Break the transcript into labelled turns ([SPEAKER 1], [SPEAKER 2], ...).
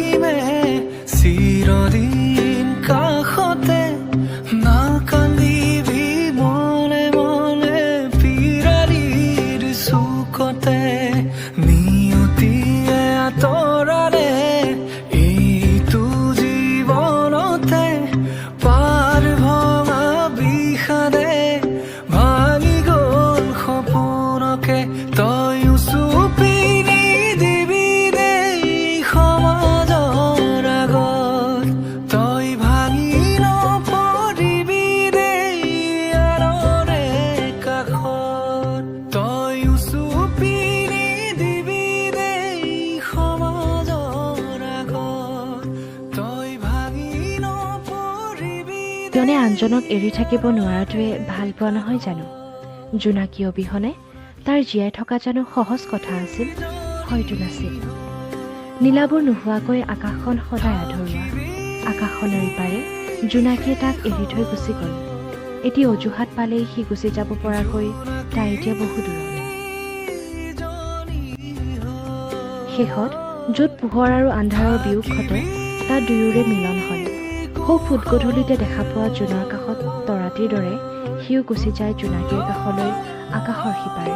[SPEAKER 1] ৰাখিমে চিৰদিন কাষতে না কান্দিবি মনে মনে পিৰালিৰ চুকতে নিয়তিয়ে আঁতৰালে এইটো জীৱনতে পাৰ ভঙা বিষাদে ভাঙি গ'ল সপোনকে তয়ো চুপি নিদিবি দেই সমাজৰ আগত তই ভাঙি নপৰিবি দেই আনৰে কাষত তয়ো চুপি নিদিবি দেই সমাজৰ আগত তই ভাঙি নপৰিবি
[SPEAKER 2] তেওঁনে আনজনক এৰি থাকিব নোৱাৰাটোৱে ভাল পোৱা নহয় জানো জোনাকী অবিহনে তাৰ জীয়াই থকা জানো সহজ কথা আছিল হয়তো নাছিল নীলাবোৰ নোহোৱাকৈ আকাশখন সদায় আধৰুৱা আকাশখনৰ ইপাৰে জোনাকীয়ে তাক এৰি থৈ গুচি গ'ল এটি অজুহাত পালেই সি গুচি যাব পৰাকৈ তাই এতিয়া বহু দূৰত শেষত য'ত পোহৰ আৰু আন্ধাৰৰ বিয়োগ ঘটে তাত দুয়োৰে মিলন হয় সৌ ফুটগধূলিতে দেখা পোৱা জোনৰ কাষত তৰাটিৰ দৰে সিও গুচি যায় জোনাকীৰ কাষলৈ আকাশৰ সিপাৰে